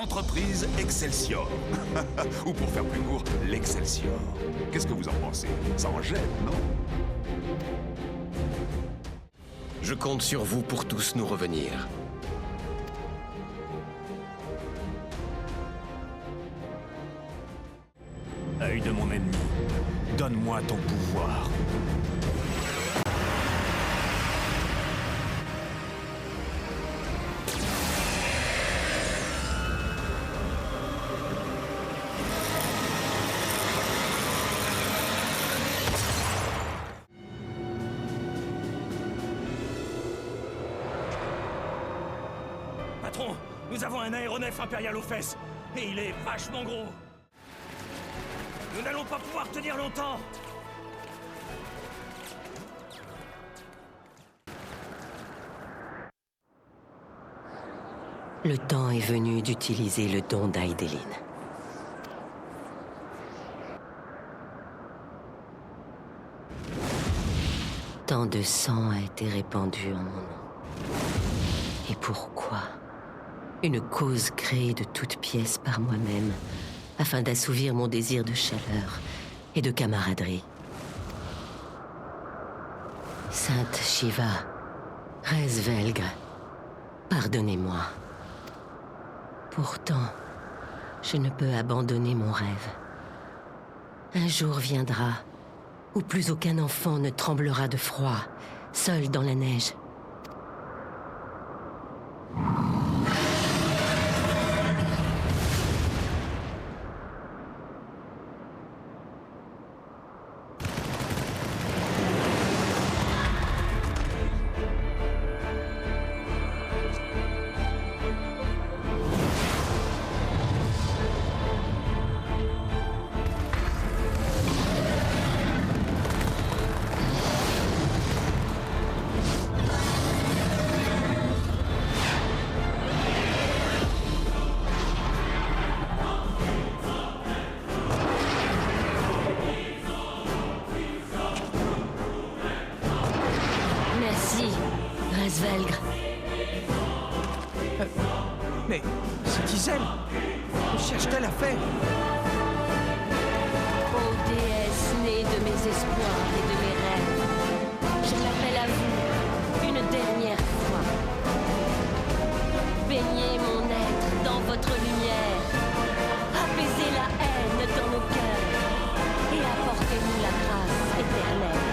l'entreprise Excelsior. Ou pour faire plus court, l'Excelsior. Qu'est-ce que vous en pensez? Ça en gêne, non? Je compte sur vous pour tous nous revenir. Œil de mon ennemi, donne-moi ton pouvoir. Patron, nous avons un aéronef impérial aux fesses, et il est vachement gros. Nous n'allons pas pouvoir tenir longtemps. Le temps est venu d'utiliser le don d'Aïdeline. Tant de sang a été répandu en mon nom. Et pourquoi? Une cause créée de toutes pièces par moi-même, afin d'assouvir mon désir de chaleur et de camaraderie. Sainte Shiva, Resvelgr, pardonnez-moi. Pourtant, je ne peux abandonner mon rêve. Un jour viendra où plus aucun enfant ne tremblera de froid, seul dans la neige. Resvelgr. Mais c'est Iselle. Que cherche-t-elle à faire? Ô déesse née de mes espoirs et de mes rêves, je m'appelle à vous une dernière fois. Baignez mon être dans votre lumière, apaisez la haine dans nos cœurs et apportez-nous la grâce éternelle.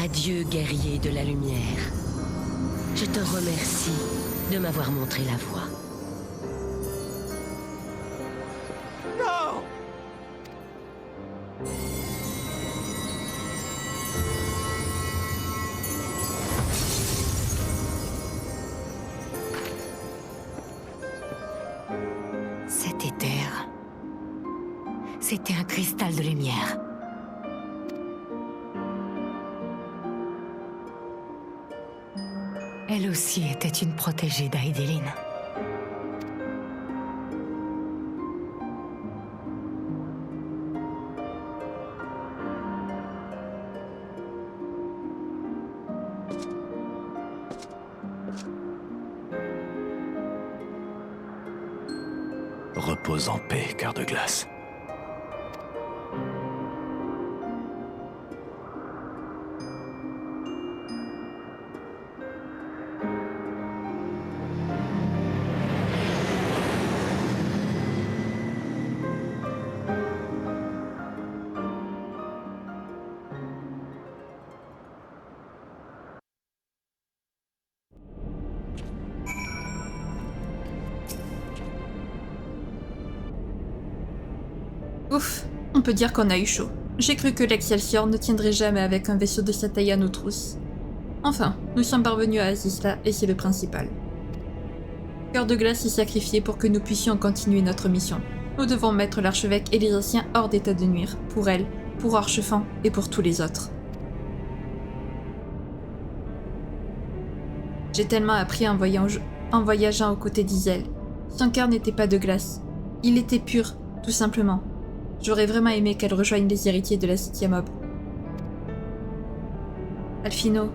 Adieu, guerrier de la lumière. Je te remercie de m'avoir montré la voie. Non! Cet éther, c'était un cristal de lumière. Elle aussi était une protégée d'Aedeline. Repose en paix, cœur de glace. Ouf, on peut dire qu'on a eu chaud. J'ai cru que l'Excelsior ne tiendrait jamais avec un vaisseau de sa taille à nos trousses. Enfin, nous sommes parvenus à Azisla et c'est le principal. Cœur de glace s'est sacrifié pour que nous puissions continuer notre mission. Nous devons mettre l'archevêque et les anciens hors d'état de nuire, pour elle, pour Orchefan et pour tous les autres. J'ai tellement appris en voyageant aux côtés d'Isel. Son cœur n'était pas de glace. Il était pur, tout simplement. J'aurais vraiment aimé qu'elle rejoigne les héritiers de la 7e aube. Alphino.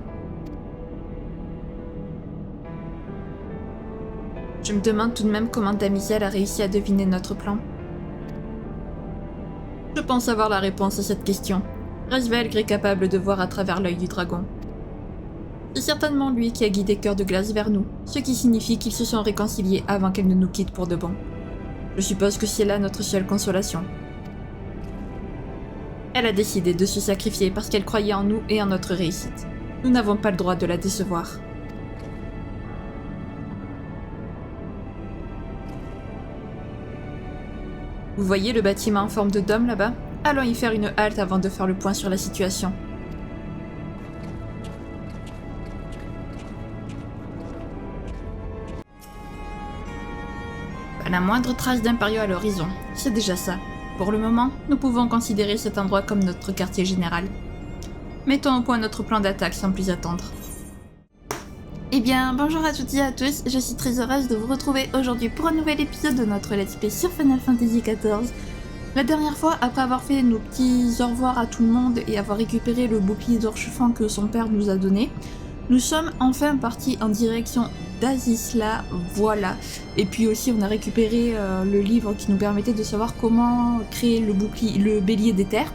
Je me demande tout de même comment Damisiel a réussi à deviner notre plan. Je pense avoir la réponse à cette question. Rasvelgr est capable de voir à travers l'œil du dragon. C'est certainement lui qui a guidé Cœur de Glace vers nous, ce qui signifie qu'ils se sont réconciliés avant qu'elle ne nous quitte pour de bon. Je suppose que c'est là notre seule consolation. Elle a décidé de se sacrifier parce qu'elle croyait en nous et en notre réussite. Nous n'avons pas le droit de la décevoir. Vous voyez le bâtiment en forme de dôme là-bas? Allons y faire une halte avant de faire le point sur la situation. Pas la moindre trace d'impériaux à l'horizon, c'est déjà ça. Pour le moment, nous pouvons considérer cet endroit comme notre quartier général. Mettons au point notre plan d'attaque sans plus attendre. Eh bien, bonjour à toutes et à tous, je suis très heureuse de vous retrouver aujourd'hui pour un nouvel épisode de notre Let's Play sur Final Fantasy XIV. La dernière fois, après avoir fait nos petits au revoir à tout le monde et avoir récupéré le bouclier d'Orchefan que son père nous a donné, nous sommes enfin partis en direction d'Azisla, voilà. Et puis aussi on a récupéré le livre qui nous permettait de savoir comment créer le bélier d'éther.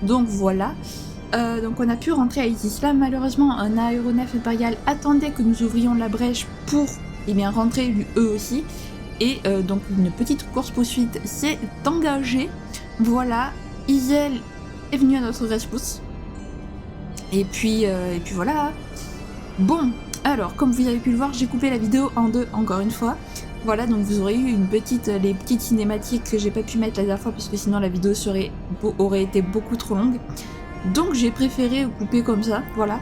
Donc voilà. Donc on a pu rentrer à Azisla. Malheureusement un aéronef impérial attendait que nous ouvrions la brèche pour rentrer eux aussi. Et donc une petite course-poursuite s'est engagée. Voilà, Isel est venu à notre rescousse. Et puis voilà. Bon, alors comme vous avez pu le voir, j'ai coupé la vidéo en deux encore une fois. Voilà, donc vous aurez eu les petites cinématiques que j'ai pas pu mettre la dernière fois parce que sinon la vidéo aurait été beaucoup trop longue. Donc j'ai préféré couper comme ça, voilà.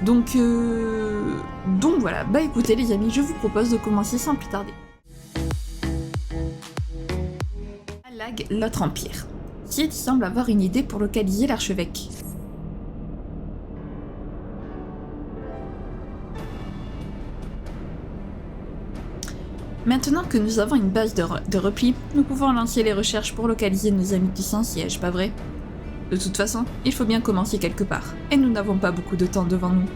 Donc voilà, bah écoutez les amis, je vous propose de commencer sans plus tarder. Alag, l'autre empire. Cid semble avoir une idée pour localiser l'archevêque. Maintenant que nous avons une base de repli, nous pouvons lancer les recherches pour localiser nos amis du Saint-Siège, pas vrai? De toute façon, il faut bien commencer quelque part, et nous n'avons pas beaucoup de temps devant nous.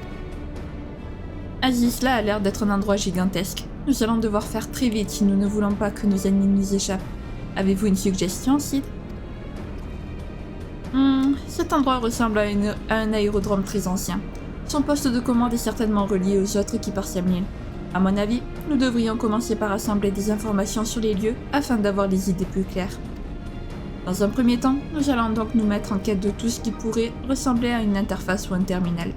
Azisla a l'air d'être un endroit gigantesque. Nous allons devoir faire très vite si nous ne voulons pas que nos ennemis nous échappent. Avez-vous une suggestion, Cid? Cet endroit ressemble à un aérodrome très ancien. Son poste de commande est certainement relié aux autres qui parsèment l'île. À mon avis, nous devrions commencer par assembler des informations sur les lieux afin d'avoir des idées plus claires. Dans un premier temps, nous allons donc nous mettre en quête de tout ce qui pourrait ressembler à une interface ou un terminal.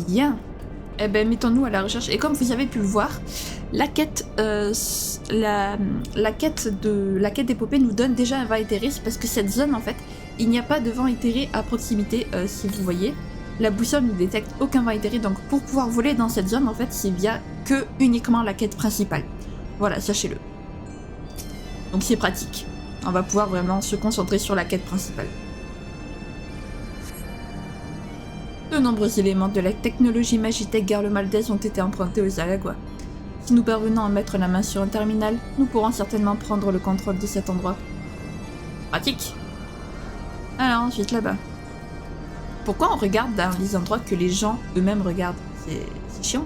Bien. Eh ben, mettons-nous à la recherche. Et comme vous avez pu le voir, la quête, la quête d'épopée nous donne déjà un vent éthéré, parce que cette zone, en fait, il n'y a pas de vent éthéré à proximité, si vous voyez. La boussole ne détecte aucun vent éthéré, donc pour pouvoir voler dans cette zone, en fait, c'est via que uniquement la quête principale. Voilà, sachez-le. Donc c'est pratique. On va pouvoir vraiment se concentrer sur la quête principale. De nombreux éléments de la technologie Magitech Garle Maldaise ont été empruntés aux Alagua. Si nous parvenons à mettre la main sur un terminal, nous pourrons certainement prendre le contrôle de cet endroit. Pratique. Alors ensuite là-bas. Pourquoi on regarde dans les endroits que les gens eux-mêmes regardent? C'est chiant.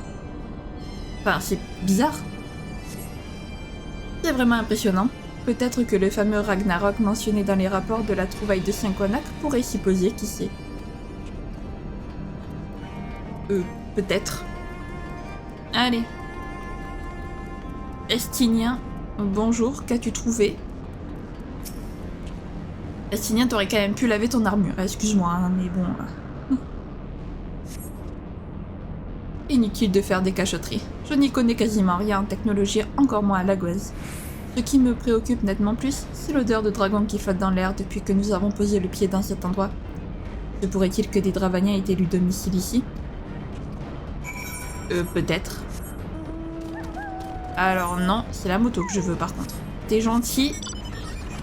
Enfin, c'est bizarre. C'est vraiment impressionnant. Peut-être que le fameux Ragnarok mentionné dans les rapports de la trouvaille de Saint-Conac pourrait s'y poser, qui sait. Peut-être. Allez. Estinien, bonjour, qu'as-tu trouvé? Estinien, t'aurais quand même pu laver ton armure, excuse-moi, hein, mais bon... Inutile de faire des cachotteries. Je n'y connais quasiment rien en technologie, encore moins à Lagoise. Ce qui me préoccupe nettement plus, c'est l'odeur de dragon qui flotte dans l'air depuis que nous avons posé le pied dans cet endroit. Se pourrait-il que des Dravaniens aient élu domicile ici? Peut-être. Alors non, c'est la moto que je veux par contre. T'es gentil,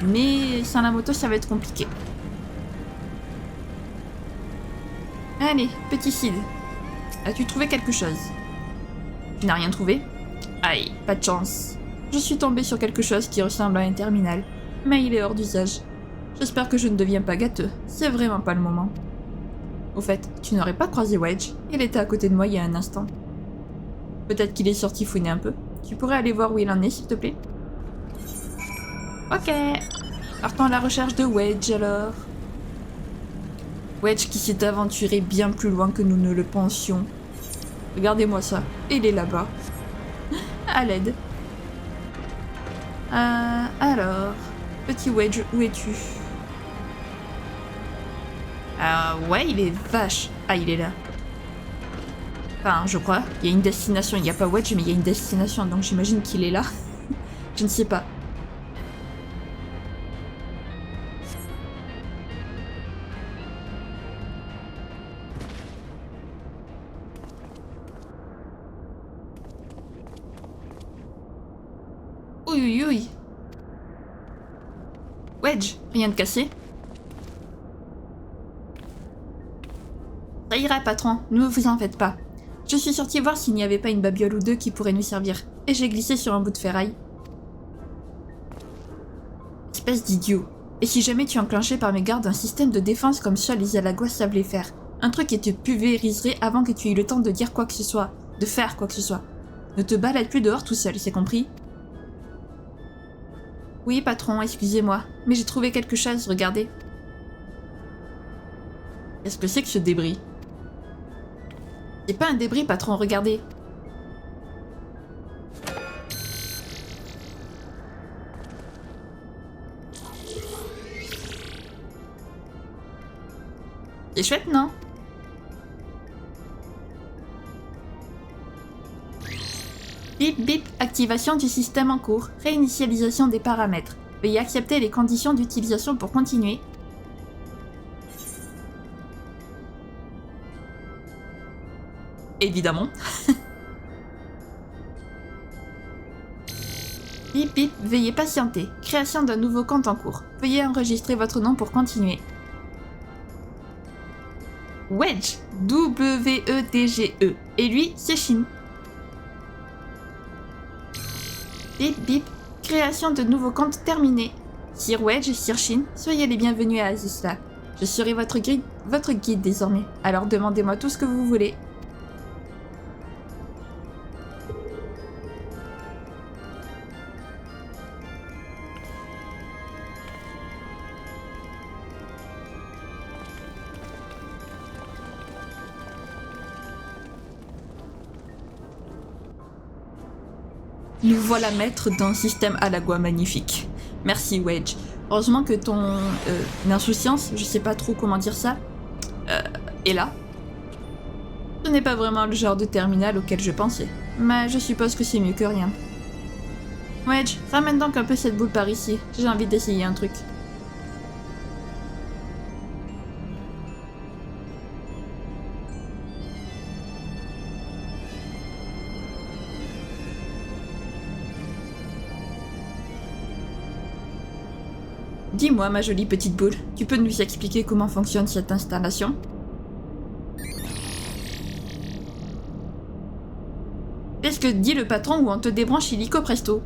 mais sans la moto ça va être compliqué. Allez, petit Cid. As-tu trouvé quelque chose? Tu n'as rien trouvé? Aïe, pas de chance. Je suis tombée sur quelque chose qui ressemble à un terminal, mais il est hors d'usage. J'espère que je ne deviens pas gâteux, c'est vraiment pas le moment. Au fait, tu n'aurais pas croisé Wedge? Il était à côté de moi il y a un instant. Peut-être qu'il est sorti fouiner un peu. Tu pourrais aller voir où il en est, s'il te plaît? Ok. Partons à la recherche de Wedge, alors. Wedge qui s'est aventuré bien plus loin que nous ne le pensions. Regardez-moi ça. Il est là-bas. À l'aide. Alors... Petit Wedge, où es-tu? Ouais, il est vache. Ah, il est là. Enfin, je crois. Il y a une destination. Il n'y a pas Wedge, mais il y a une destination. Donc j'imagine qu'il est là. Je ne sais pas. Oui, oui, oui. Wedge, rien de cassé. Ça ira, patron. Ne vous en faites pas. Je suis sorti voir s'il n'y avait pas une babiole ou deux qui pourrait nous servir, et j'ai glissé sur un bout de ferraille. Espèce d'idiot. Et si jamais tu enclenchais par mégarde un système de défense comme seuls les Alagois savent les faire, un truc qui te pulvériserait avant que tu aies eu le temps de dire quoi que ce soit, de faire quoi que ce soit. Ne te balade plus dehors tout seul, c'est compris? Oui, patron, excusez-moi, mais j'ai trouvé quelque chose, regardez. Qu'est-ce que c'est que ce débris? C'est pas un débris, patron, regardez. C'est chouette, non? Bip bip, activation du système en cours, réinitialisation des paramètres. Veuillez accepter les conditions d'utilisation pour continuer. Évidemment. Bip bip, veuillez patienter. Création d'un nouveau compte en cours. Veuillez enregistrer votre nom pour continuer. Wedge, W-E-D-G-E. Et lui, c'est Shin. Bip bip, création de nouveaux comptes terminée. Sir Wedge et Sir Shin, soyez les bienvenus à Azisla. Je serai votre guide désormais, alors demandez-moi tout ce que vous voulez. Nous voilà maîtres d'un système Alagua magnifique. Merci Wedge. Heureusement que ton insouciance, je sais pas trop comment dire ça, est là. Ce n'est pas vraiment le genre de terminal auquel je pensais, mais je suppose que c'est mieux que rien. Wedge, ramène donc un peu cette boule par ici, j'ai envie d'essayer un truc. Dis-moi, ma jolie petite boule, tu peux nous expliquer comment fonctionne cette installation? Qu'est-ce que dit le patron ou on te débranche illico presto?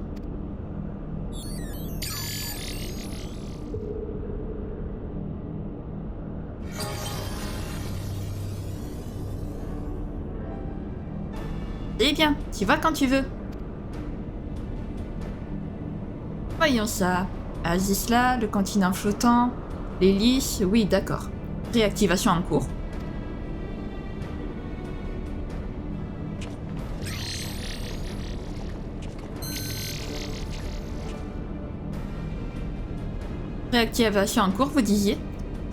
Eh bien, tu vas quand tu veux. Voyons ça. Azisla, le continent flottant, l'hélice, oui d'accord. Réactivation en cours. Réactivation en cours, vous disiez?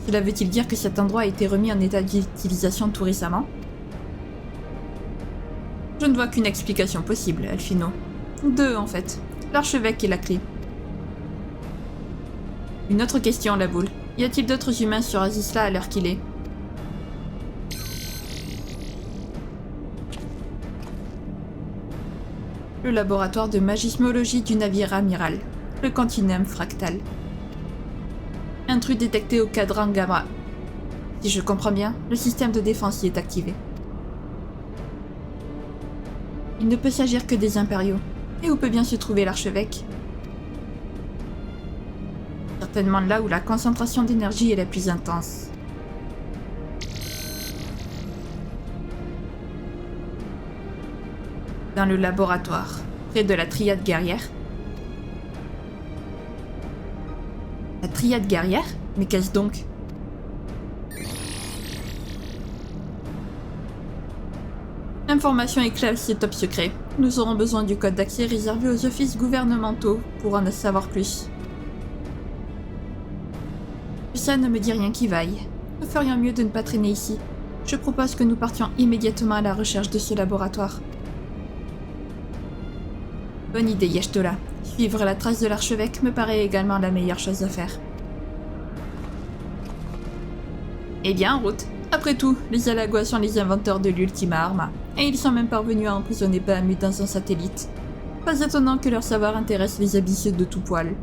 Cela veut-il dire que cet endroit a été remis en état d'utilisation tout récemment? Je ne vois qu'une explication possible, Alphino. Deux en fait. L'archevêque est la clé. Une autre question, la boule. Y a-t-il d'autres humains sur Azisla à l'heure qu'il est? Le laboratoire de magismologie du navire amiral. Le Continuum fractal. Intrus détecté au cadran gamma. Si je comprends bien, le système de défense y est activé. Il ne peut s'agir que des impériaux. Et où peut bien se trouver l'archevêque? Certainement là où la concentration d'énergie est la plus intense. Dans le laboratoire, près de la triade guerrière. La triade guerrière? Mais qu'est-ce donc? Information est classée top secret. Nous aurons besoin du code d'accès réservé aux offices gouvernementaux pour en savoir plus. Ça ne me dit rien qui vaille. Nous ferions mieux de ne pas traîner ici. Je propose que nous partions immédiatement à la recherche de ce laboratoire. Bonne idée, Yeshtola. Suivre la trace de l'archevêque me paraît également la meilleure chose à faire. Eh bien, en route. Après tout, les Alagois sont les inventeurs de l'Ultima Arma, et ils sont même parvenus à emprisonner Bahamut dans un satellite. Pas étonnant que leur savoir intéresse les ambitieux de tout poil.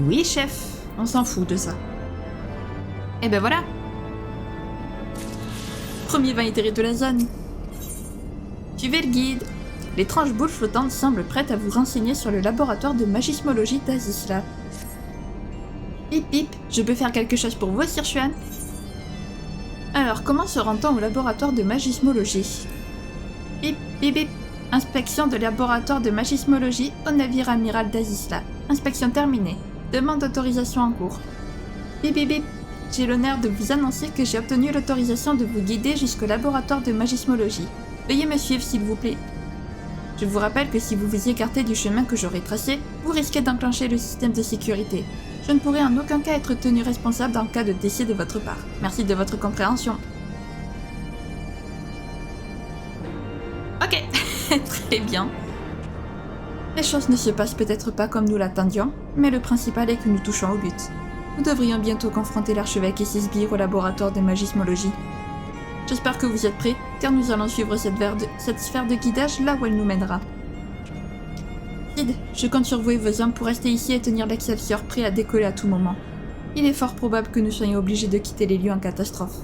Oui, chef, on s'en fout de ça. Et ben voilà. Premier vin itéré de la zone. Suivez le guide. L'étrange boule flottante semble prête à vous renseigner sur le laboratoire de magismologie d'Azisla. Pip pip, je peux faire quelque chose pour vous, Sir Xuan? Alors, comment se rend-on au laboratoire de magismologie? Pip pip pip. Inspection de laboratoire de magismologie au navire amiral d'Azisla. Inspection terminée. Demande d'autorisation en cours. Bip bip bip. J'ai l'honneur de vous annoncer que j'ai obtenu l'autorisation de vous guider jusqu'au laboratoire de magismologie. Veuillez me suivre s'il vous plaît. Je vous rappelle que si vous vous écartez du chemin que j'aurai tracé, vous risquez d'enclencher le système de sécurité. Je ne pourrai en aucun cas être tenu responsable en cas de décès de votre part. Merci de votre compréhension. Ok, très bien. Les choses ne se passent peut-être pas comme nous l'attendions, mais le principal est que nous touchons au but. Nous devrions bientôt confronter l'archevêque et ses sbires au laboratoire de magismologie. J'espère que vous êtes prêts, car nous allons suivre cette sphère de guidage là où elle nous mènera. Sid, je compte sur vous et vos hommes pour rester ici et tenir l'Excelsior prêt à décoller à tout moment. Il est fort probable que nous soyons obligés de quitter les lieux en catastrophe.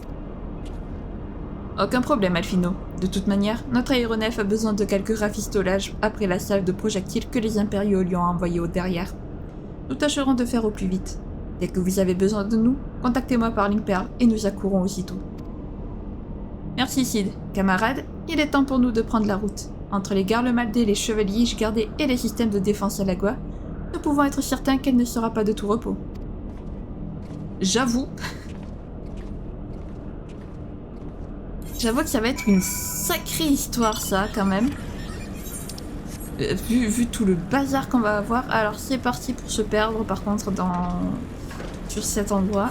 Aucun problème, Alphino. De toute manière, notre aéronef a besoin de quelques rafistolages après la salve de projectiles que les impériaux lui ont envoyés au derrière. Nous tâcherons de faire au plus vite. Dès que vous avez besoin de nous, contactez-moi par Linkpearl et nous accourons aussitôt. Merci Sid. Camarades, il est temps pour nous de prendre la route. Entre les Garlemaldés, les chevaliers gardés et les systèmes de défense Alagois, nous pouvons être certains qu'elle ne sera pas de tout repos. J'avoue. J'avoue que ça va être une sacrée histoire, ça, quand même. Vu tout le bazar qu'on va avoir. Alors c'est parti pour se perdre par contre sur cet endroit.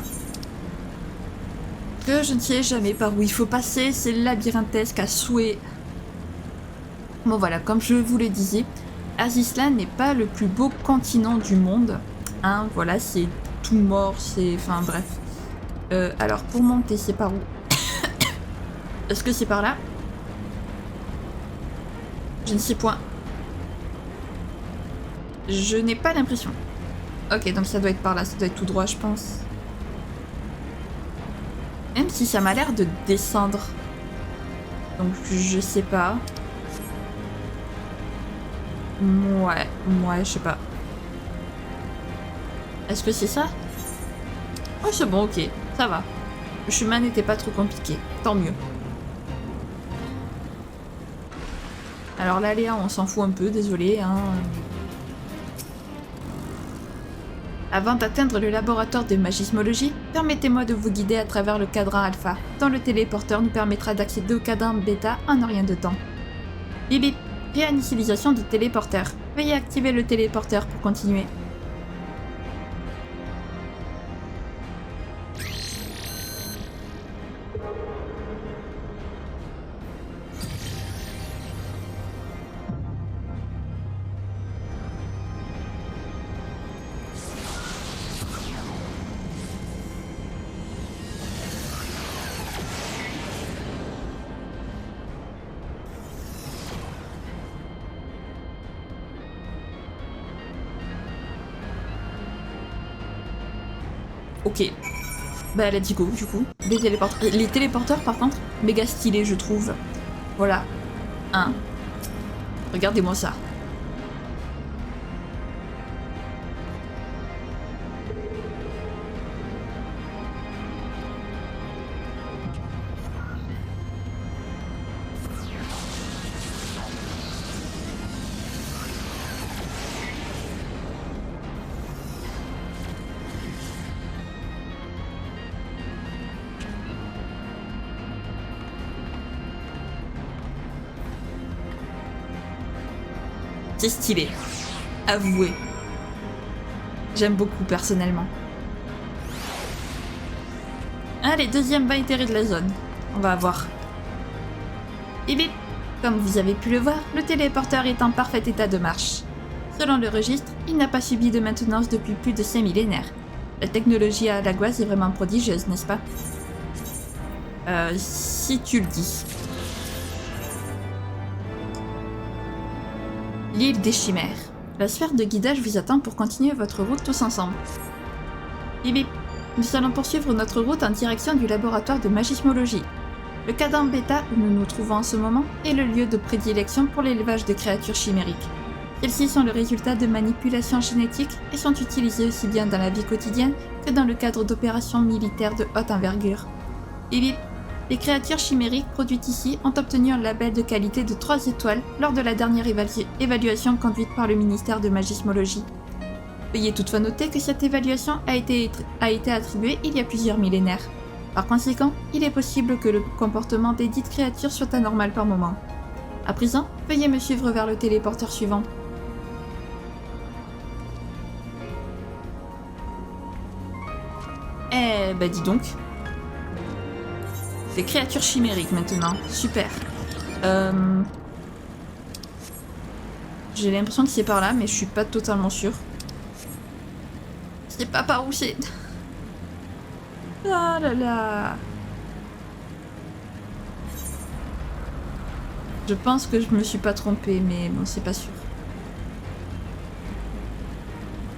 Que je ne sais jamais par où il faut passer. C'est labyrinthesque à souhait. Bon voilà, comme je vous le disais, Azislan n'est pas le plus beau continent du monde. Hein, voilà, c'est tout mort, c'est... Enfin bref. Alors pour monter, c'est par où? Est-ce que c'est par là? Je ne sais point. Je n'ai pas l'impression. Ok, donc ça doit être par là, ça doit être tout droit, je pense. Même si ça m'a l'air de descendre. Donc je sais pas. Ouais, je sais pas. Est-ce que c'est ça? Oh, c'est bon, ok, ça va. Le chemin n'était pas trop compliqué, tant mieux. Alors là, Léa, on s'en fout un peu, désolé. Hein. Avant d'atteindre le laboratoire de magismologie, permettez-moi de vous guider à travers le cadran alpha, dont le téléporteur nous permettra d'accéder au cadran bêta en un rien de temps. Bip bip, réinitialisation du téléporteur. Veuillez activer le téléporteur pour continuer. Ok. Bah let's go du coup. Les téléporteurs par contre, méga stylés je trouve. Voilà. Hein. Regardez-moi ça. C'est stylé. Avouez. J'aime beaucoup personnellement. Allez, deuxième bas intérêt de la zone. On va voir. Et bip. Comme vous avez pu le voir, le téléporteur est en parfait état de marche. Selon le registre, il n'a pas subi de maintenance depuis plus de 5 millénaires. La technologie à Alaguaz est vraiment prodigieuse, n'est-ce pas? Si tu le dis. L'île des chimères. La sphère de guidage vous attend pour continuer votre route tous ensemble. Bip bip. Nous allons poursuivre notre route en direction du laboratoire de magismologie. Le cadran bêta où nous nous trouvons en ce moment est le lieu de prédilection pour l'élevage de créatures chimériques. Celles-ci sont le résultat de manipulations génétiques et sont utilisées aussi bien dans la vie quotidienne que dans le cadre d'opérations militaires de haute envergure. Bip bip. Les créatures chimériques produites ici ont obtenu un label de qualité de 3 étoiles lors de la dernière évaluation conduite par le ministère de Magismologie. Veuillez toutefois noter que cette évaluation a été attribuée il y a plusieurs millénaires. Par conséquent, il est possible que le comportement des dites créatures soit anormal par moment. À présent, veuillez me suivre vers le téléporteur suivant. Eh bah dis donc. Des créatures chimériques maintenant. Super. J'ai l'impression que c'est par là, mais je suis pas totalement sûre. C'est pas par où c'est. Ah là là. Je pense que je me suis pas trompée, mais bon, c'est pas sûr.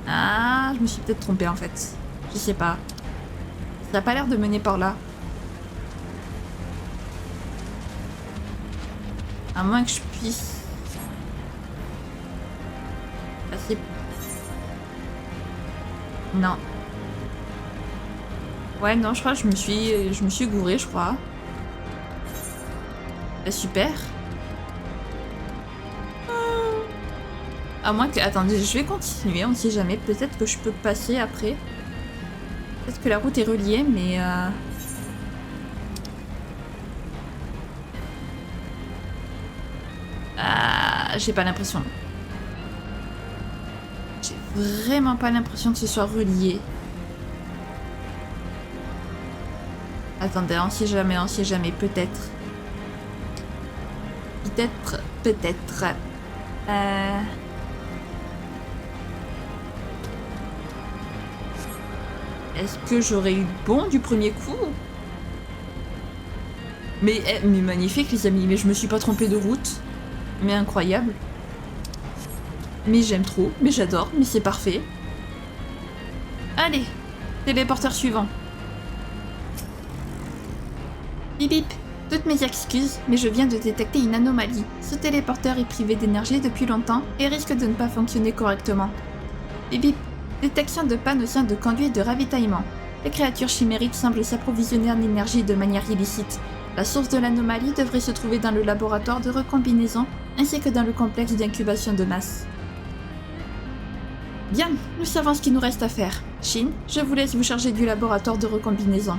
Ah, je me suis peut-être trompée en fait. Je sais pas. Ça a pas l'air de mener par là. À moins que je puisse... passer... Non. Ouais, non, je crois que je me suis gourée, je crois. Bah, super. À moins que... Attendez, je vais continuer, on ne sait jamais. Peut-être que je peux passer après. Peut-être que la route est reliée, mais... j'ai pas l'impression. vraiment pas l'impression que ce soit relié. Attendez, on sait jamais, peut-être. Peut-être. Est-ce que j'aurais eu bon du premier coup? Mais magnifique les amis, mais je me suis pas trompée de route. Mais incroyable. Mais j'aime trop, mais j'adore, mais c'est parfait. Allez, téléporteur suivant. Bip bip, toutes mes excuses, mais je viens de détecter une anomalie. Ce téléporteur est privé d'énergie depuis longtemps et risque de ne pas fonctionner correctement. Bip bip, détection de panne au sein de conduits de ravitaillement. Les créatures chimériques semblent s'approvisionner en énergie de manière illicite. La source de l'anomalie devrait se trouver dans le laboratoire de recombinaison ainsi que dans le complexe d'incubation de masse. Bien, nous savons ce qu'il nous reste à faire. Shin, je vous laisse vous charger du laboratoire de recombinaison.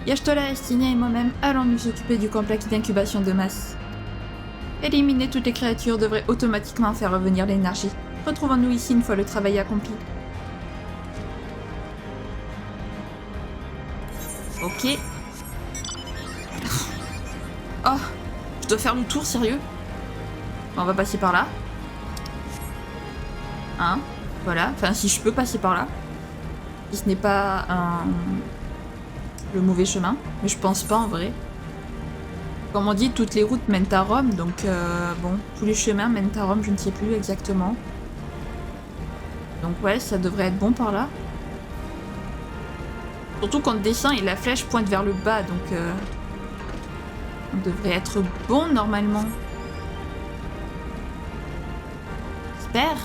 Y'Ashtola, Estinia et moi-même allons nous occuper du complexe d'incubation de masse. Éliminer toutes les créatures devrait automatiquement faire revenir l'énergie. Retrouvons-nous ici une fois le travail accompli. Ok. Oh, je dois faire le tour, sérieux? On va passer par là. Hein? Voilà, enfin si je peux passer par là. Si ce n'est pas le mauvais chemin, mais je pense pas en vrai. Comme on dit, toutes les routes mènent à Rome, donc bon, tous les chemins mènent à Rome, je ne sais plus exactement. Donc ouais, ça devrait être bon par là. Surtout quand on descend et la flèche pointe vers le bas, donc on devrait être bon normalement. J'espère.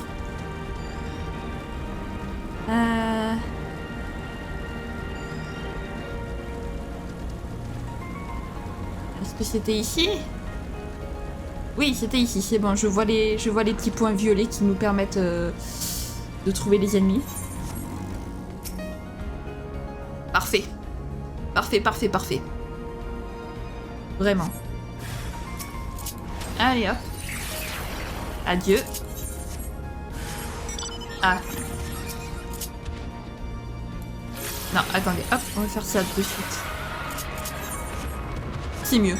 Est-ce que c'était ici? Oui, c'était ici, c'est bon. Je vois les petits points violets qui nous permettent de trouver les ennemis. Parfait. Parfait. Vraiment. Allez hop. Adieu. Ah. Non, attendez, hop, on va faire ça de suite. C'est mieux.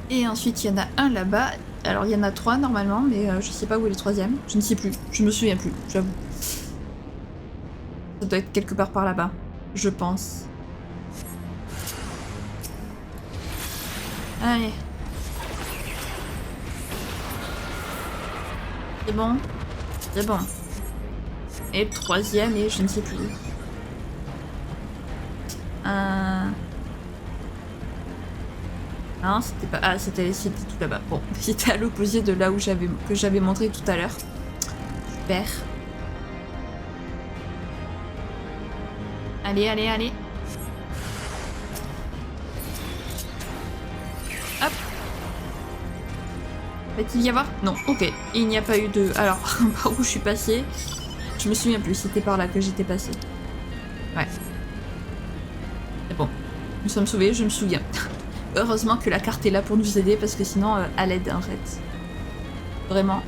Et ensuite, il y en a un là-bas. Alors, il y en a 3 normalement, mais je sais pas où est le 3e. Je ne sais plus. Je me souviens plus, j'avoue. Ça doit être quelque part par là-bas, je pense. Allez. C'est bon. C'est bon. Et le 3e, et je ne sais plus. Non, c'était pas... Ah, c'était tout là-bas. Bon, c'était à l'opposé de là où j'avais montré tout à l'heure. Super. Allez. Hop. Va-t-il y avoir? Non, ok. Il n'y a pas eu de... Alors, par où je suis passée? Je me souviens plus, c'était par là que j'étais passée. Ouais. C'est bon. Nous sommes sauvés, je me souviens. Heureusement que la carte est là pour nous aider, parce que sinon, elle aide en fait. Vraiment.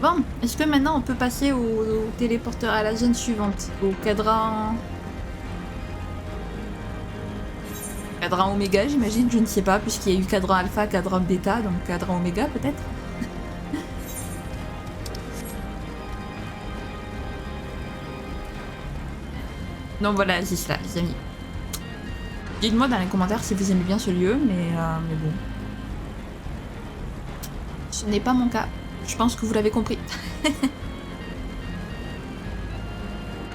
Bon, est-ce que maintenant on peut passer au téléporteur, à la zone suivante? Au cadran... Cadran Oméga, j'imagine, je ne sais pas, puisqu'il y a eu cadran Alpha, cadran Bêta, donc cadran Oméga peut-être? Donc voilà, c'est cela, les amis. Dites-moi dans les commentaires si vous aimez bien ce lieu, mais bon. Ce n'est pas mon cas. Je pense que vous l'avez compris.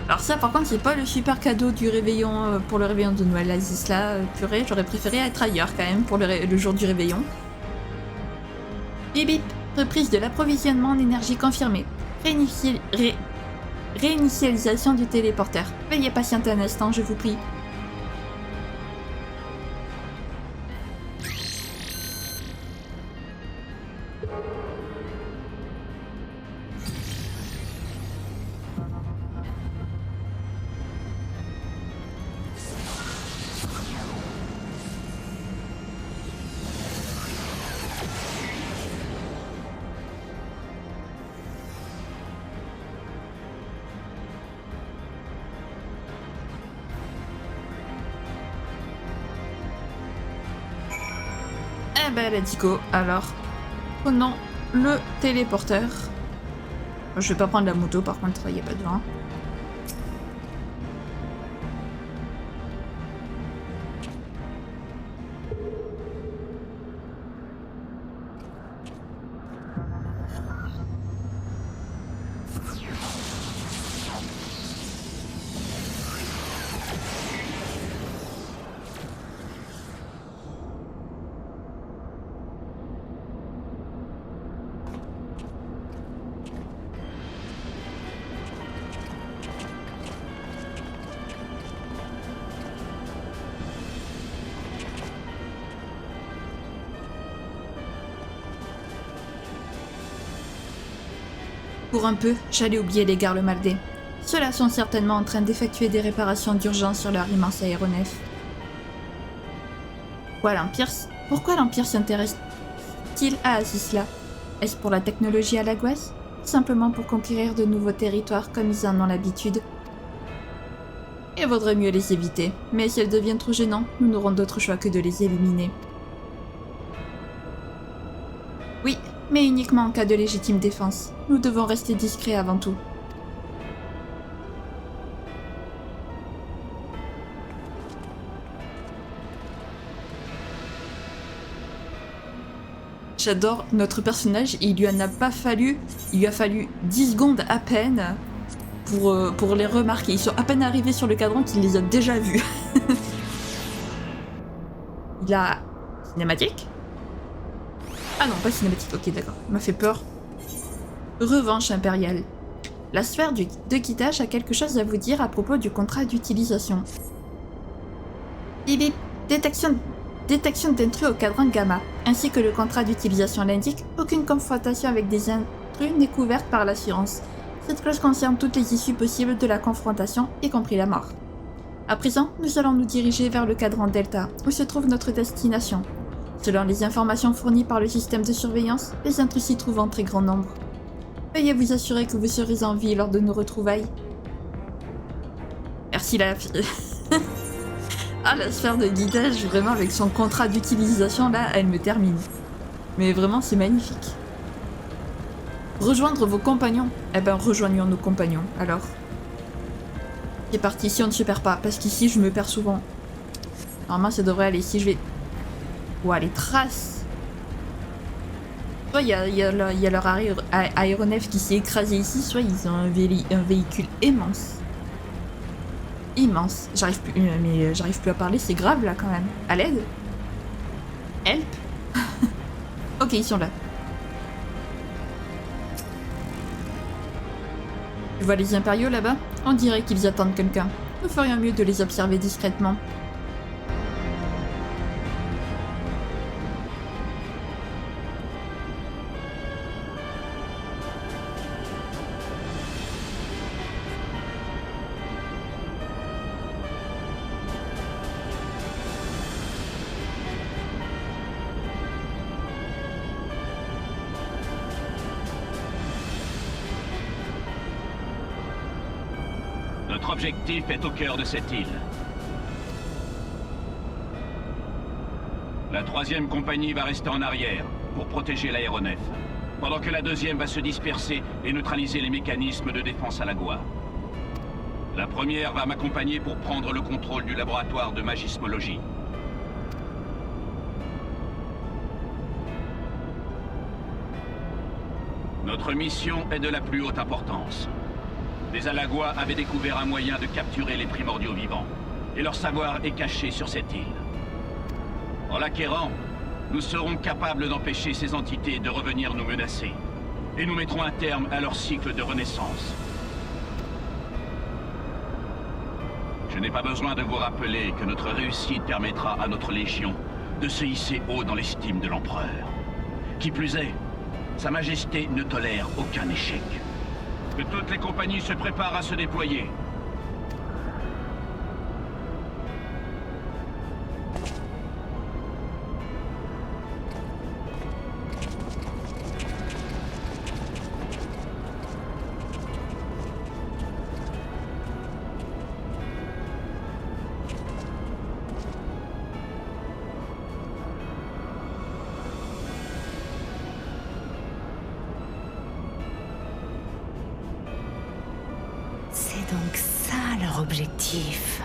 Alors ça, par contre, c'est pas le super cadeau du réveillon pour le réveillon de Noël. Là, purée, j'aurais préféré être ailleurs quand même pour le jour du réveillon. Bip bip, reprise de l'approvisionnement en énergie confirmée. Réinitialisation du téléporteur. Veuillez patienter un instant, je vous prie. Eh ben, let's go. Alors, prenons le téléporteur. Je vais pas prendre la moto, par contre, il n'y a pas besoin. Pour un peu, j'allais oublier les Garlemaldés. Ceux-là sont certainement en train d'effectuer des réparations d'urgence sur leur immense aéronef. Pourquoi l'Empire s'intéresse-t-il à cela? Est-ce pour la technologie à la Gouasse? Simplement pour conquérir de nouveaux territoires comme ils en ont l'habitude? Il vaudrait mieux les éviter, mais si elles deviennent trop gênants, nous n'aurons d'autre choix que de les éliminer. Oui, mais uniquement en cas de légitime défense. Nous devons rester discrets avant tout. J'adore notre personnage, il lui a fallu 10 secondes à peine pour les remarquer. Ils sont à peine arrivés sur le cadran qu'il les a déjà vus. Il a... Cinématique? Ah non, pas cinématique, ok d'accord, il m'a fait peur. Revanche impériale. La sphère de guidage a quelque chose à vous dire à propos du contrat d'utilisation. Bip, détection d'intrus au cadran gamma, ainsi que le contrat d'utilisation l'indique, aucune confrontation avec des intrus n'est couverte par l'assurance. Cette clause concerne toutes les issues possibles de la confrontation, y compris la mort. À présent, nous allons nous diriger vers le cadran Delta, où se trouve notre destination. Selon les informations fournies par le système de surveillance, les intrus s'y trouvent en très grand nombre. Veuillez vous assurer que vous serez en vie lors de nos retrouvailles. Merci la fille. Ah, la sphère de guidage, vraiment, avec son contrat d'utilisation, là, elle me termine. Mais vraiment, c'est magnifique. Rejoindre vos compagnons. Eh ben, rejoignons nos compagnons, alors. C'est parti, ici on ne se perd pas, parce qu'ici, je me perds souvent. Normalement, ça devrait aller. Si je vais... Ouah, les traces. Soit il y a leur aéronef qui s'est écrasé ici, soit ils ont un véhicule immense. Immense. J'arrive plus à parler, c'est grave là quand même. À l'aide? Help? Ok, ils sont là. Je vois les impériaux là-bas. On dirait qu'ils attendent quelqu'un. Nous ferions mieux de les observer discrètement. Notre objectif est au cœur de cette île. La 3e compagnie va rester en arrière pour protéger l'aéronef, pendant que la 2e va se disperser et neutraliser les mécanismes de défense à la Gua. La 1re va m'accompagner pour prendre le contrôle du laboratoire de magismologie. Notre mission est de la plus haute importance. Les Alagua avaient découvert un moyen de capturer les primordiaux vivants, et leur savoir est caché sur cette île. En l'acquérant, nous serons capables d'empêcher ces entités de revenir nous menacer, et nous mettrons un terme à leur cycle de renaissance. Je n'ai pas besoin de vous rappeler que notre réussite permettra à notre Légion de se hisser haut dans l'estime de l'Empereur. Qui plus est, Sa Majesté ne tolère aucun échec. Que toutes les compagnies se préparent à se déployer. donc ça leur objectif.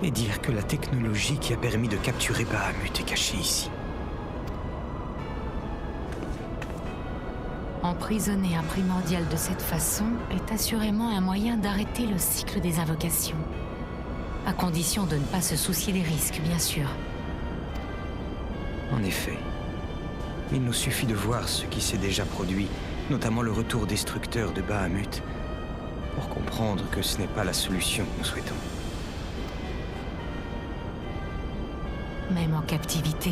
Et dire que la technologie qui a permis de capturer Bahamut est cachée ici. Emprisonner un primordial de cette façon est assurément un moyen d'arrêter le cycle des invocations. À condition de ne pas se soucier des risques, bien sûr. En effet, il nous suffit de voir ce qui s'est déjà produit, notamment le retour destructeur de Bahamut, pour comprendre que ce n'est pas la solution que nous souhaitons. Même en captivité,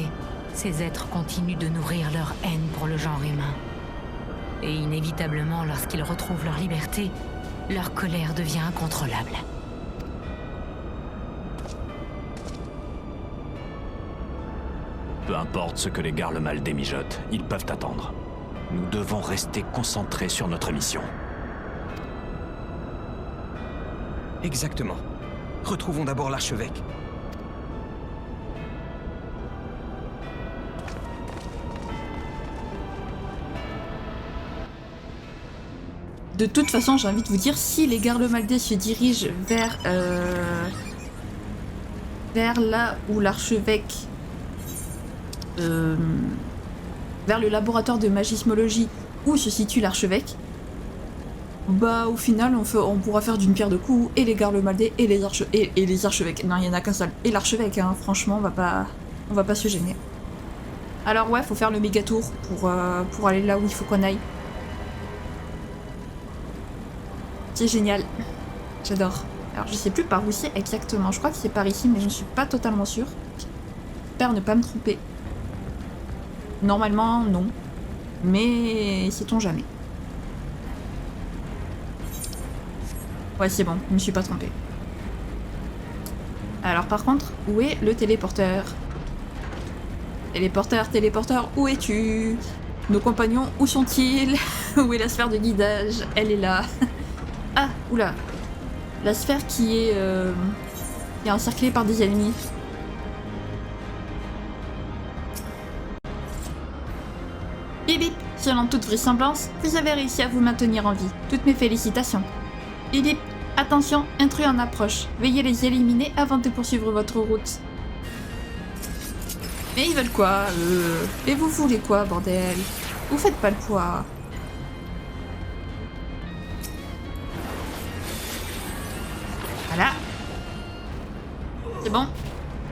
ces êtres continuent de nourrir leur haine pour le genre humain. Et inévitablement, lorsqu'ils retrouvent leur liberté, leur colère devient incontrôlable. Peu importe ce que les Garlemald démijotent, ils peuvent attendre. Nous devons rester concentrés sur notre mission. Exactement. Retrouvons d'abord l'archevêque. De toute façon, j'ai envie de vous dire, si les Garlemaldais se dirigent vers là où l'archevêque... vers le laboratoire de magismologie où se situe l'archevêque, bah au final on pourra faire d'une pierre deux coups, et les Garlemaldais et les archevêques. Non, il y en a qu'un seul. Et l'archevêque, hein, franchement, on va pas se gêner. Alors ouais, faut faire le méga tour pour aller là où il faut qu'on aille. C'est génial. J'adore. Alors je sais plus par où c'est exactement. Je crois que c'est par ici, mais je ne suis pas totalement sûre. J'espère ne pas me tromper. Normalement, non. Mais sait-on jamais. Ouais, c'est bon. Je ne me suis pas trompée. Alors par contre, où est le téléporteur? Téléporteur, où es-tu? Nos compagnons, où sont-ils? Où est la sphère de guidage? Elle est là. Ah, oula. La sphère qui est encerclée par des ennemis. Bip bip, selon toute vraisemblance, vous avez réussi à vous maintenir en vie. Toutes mes félicitations. Bip bip, attention, intrus en approche. Veuillez les éliminer avant de poursuivre votre route. Mais ils veulent quoi, Et vous voulez quoi, bordel? Vous faites pas le poids. Voilà. C'est bon?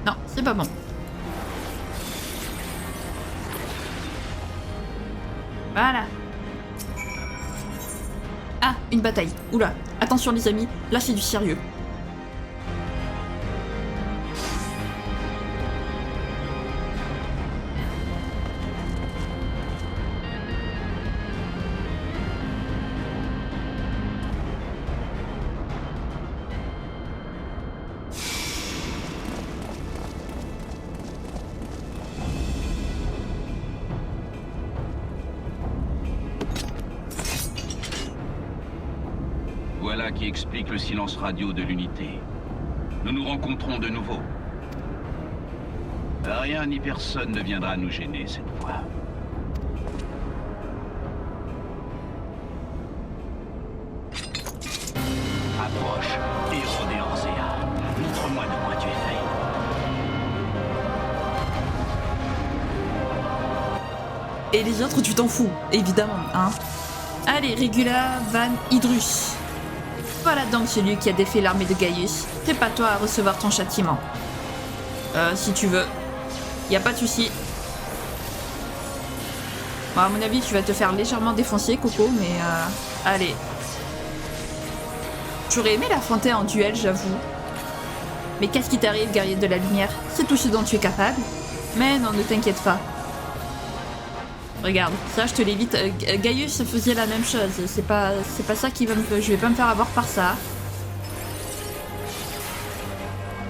Non, c'est pas bon. Voilà. Ah, une bataille. Oula, attention les amis, là c'est du sérieux. Voilà qui explique le silence radio de l'unité. Nous nous rencontrons de nouveau. Rien ni personne ne viendra nous gêner cette fois. Approche, héros des Orzea. Montre-moi de quoi tu es fait. Et les autres, tu t'en fous, évidemment, hein. Allez, Regula Van Idrus. Voilà donc celui qui a défait l'armée de Gaius. Prépare-toi à recevoir ton châtiment. Si tu veux. Y a pas de souci. Bon, à mon avis, tu vas te faire légèrement défoncer, Coco, mais allez. J'aurais aimé l'affronter en duel, j'avoue. Mais qu'est-ce qui t'arrive, guerrier de la lumière? C'est tout ce dont tu es capable. Mais non, ne t'inquiète pas. Regarde, ça je te l'évite. Gaius faisait la même chose. C'est pas ça qui va me... Je vais pas me faire avoir par ça.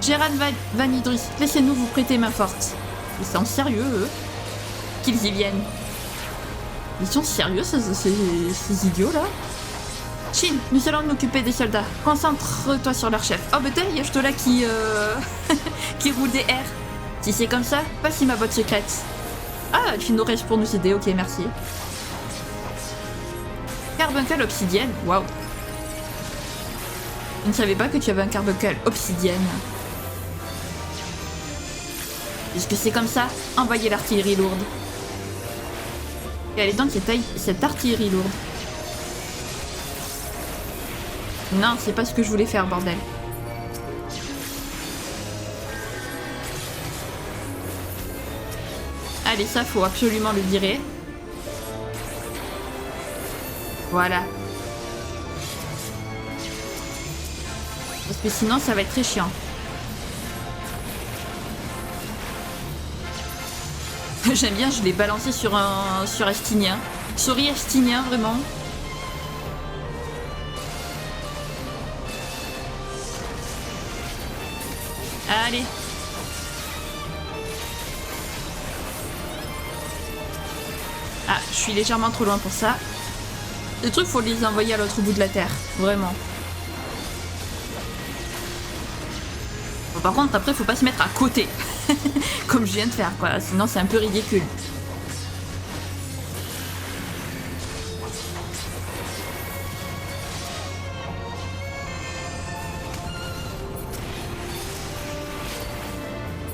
Gérard Van Idrus, laissez-nous vous prêter main forte. Ils sont sérieux, eux. Qu'ils y viennent. Ils sont sérieux, ces idiots-là. Shin, nous allons nous occuper des soldats. Concentre-toi sur leur chef. Oh, mais t'as Yashtola qui... qui roule des airs. Si c'est comme ça, voici ma boîte secrète. Ah, tu nous restes pour nous aider, ok, merci. Carbuncle obsidienne, waouh. Je ne savais pas que tu avais un carbuncle obsidienne. Puisque c'est comme ça, envoyez l'artillerie lourde. Et allez donc cette artillerie lourde. Non, c'est pas ce que je voulais faire, bordel. Allez, ça, faut absolument le virer. Voilà. Parce que sinon, ça va être très chiant. J'aime bien, je l'ai balancé sur Estinien. Sorry Estinien, vraiment. Allez. Ah, je suis légèrement trop loin pour ça. Les trucs, faut les envoyer à l'autre bout de la terre. Vraiment. Bon, par contre, après, faut pas se mettre à côté. Comme je viens de faire, quoi. Sinon, c'est un peu ridicule.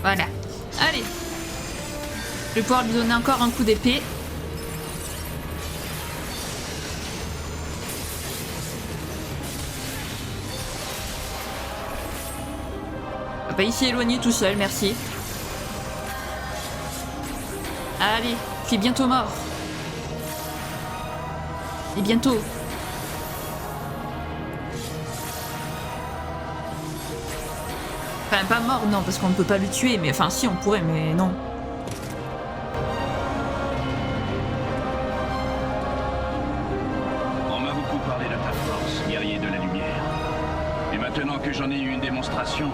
Voilà. Allez. Je vais pouvoir lui donner encore un coup d'épée. Bah, il s'est éloigné tout seul, merci. Allez, tu es bientôt mort. Et bientôt. Enfin, pas mort, non, parce qu'on ne peut pas le tuer, mais enfin, si, on pourrait, mais non. On m'a beaucoup parlé de ta force, guerrier de la lumière. Et maintenant que j'en ai eu une démonstration,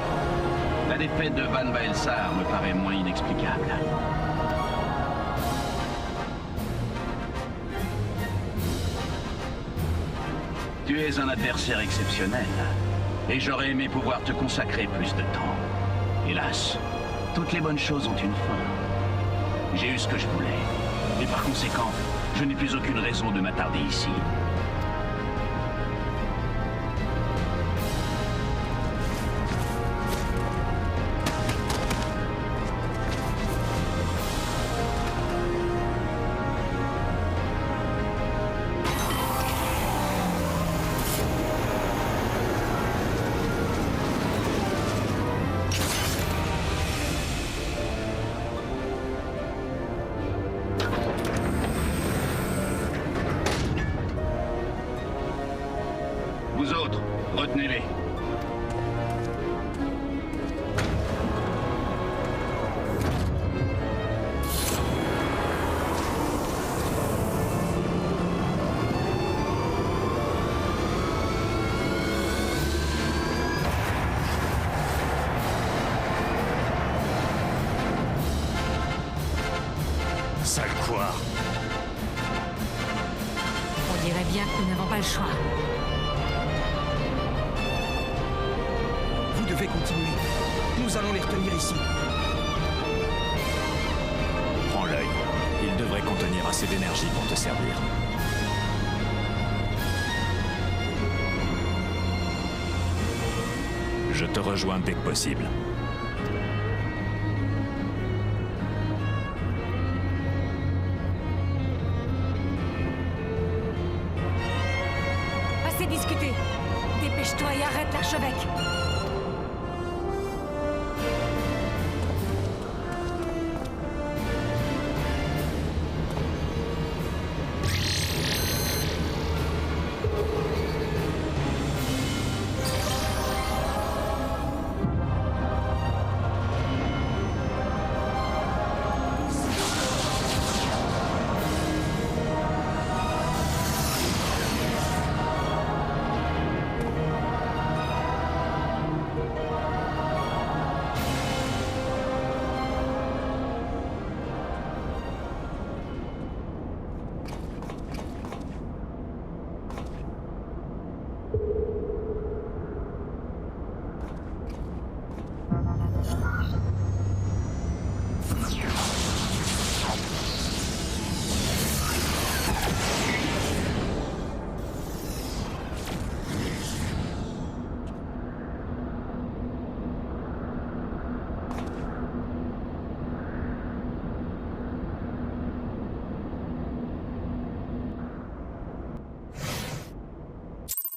la défaite de Van Baelsar me paraît moins inexplicable. Tu es un adversaire exceptionnel, et j'aurais aimé pouvoir te consacrer plus de temps. Hélas, toutes les bonnes choses ont une fin. J'ai eu ce que je voulais, et par conséquent, je n'ai plus aucune raison de m'attarder ici. Vous autres, retenez-les. Sale quoi? On dirait bien que nous n'avons pas le choix. Vous devez continuer. Nous allons les retenir ici. Prends l'œil. Il devrait contenir assez d'énergie pour te servir. Je te rejoins dès que possible. Assez discuté. Dépêche-toi et arrête l'archevêque.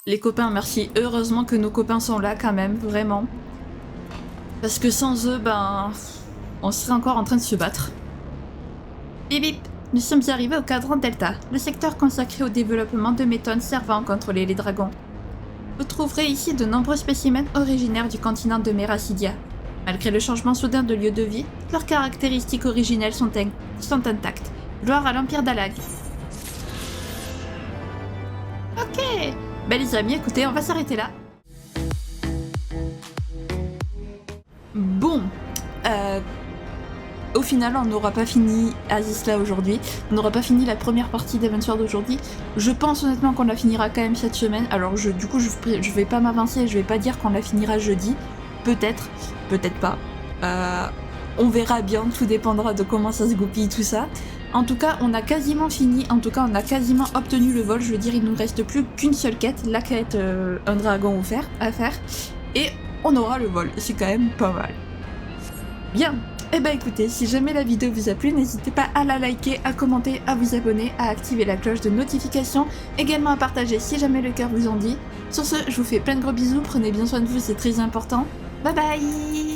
Les copains, merci. Heureusement que nos copains sont là quand même, vraiment. Parce que sans eux, ben... on serait encore en train de se battre. Bip bip. Nous sommes arrivés au cadran Delta, le secteur consacré au développement de méthodes servant à contrôler les dragons. Vous trouverez ici de nombreux spécimens originaires du continent de Meracidia. Malgré le changement soudain de lieu de vie, leurs caractéristiques originelles sont intactes. Gloire à l'Empire d'Alag. Ok. Ben les amis, écoutez, on va s'arrêter là. Bon. Au final, on n'aura pas fini Azisla aujourd'hui. On n'aura pas fini la première partie d'Heavensward d'aujourd'hui. Je pense honnêtement qu'on la finira quand même cette semaine. Alors du coup, je vais pas m'avancer, je vais pas dire qu'on la finira jeudi. Peut-être, peut-être pas. On verra bien, tout dépendra de comment ça se goupille tout ça. En tout cas, on a quasiment fini, en tout cas on a quasiment obtenu le vol. Je veux dire, il nous reste plus qu'une seule quête, la quête un dragon à faire. Et on aura le vol, c'est quand même pas mal. Bien. Eh ben écoutez, si jamais la vidéo vous a plu, n'hésitez pas à la liker, à commenter, à vous abonner, à activer la cloche de notification, également à partager si jamais le cœur vous en dit. Sur ce, je vous fais plein de gros bisous, prenez bien soin de vous, c'est très important. Bye bye!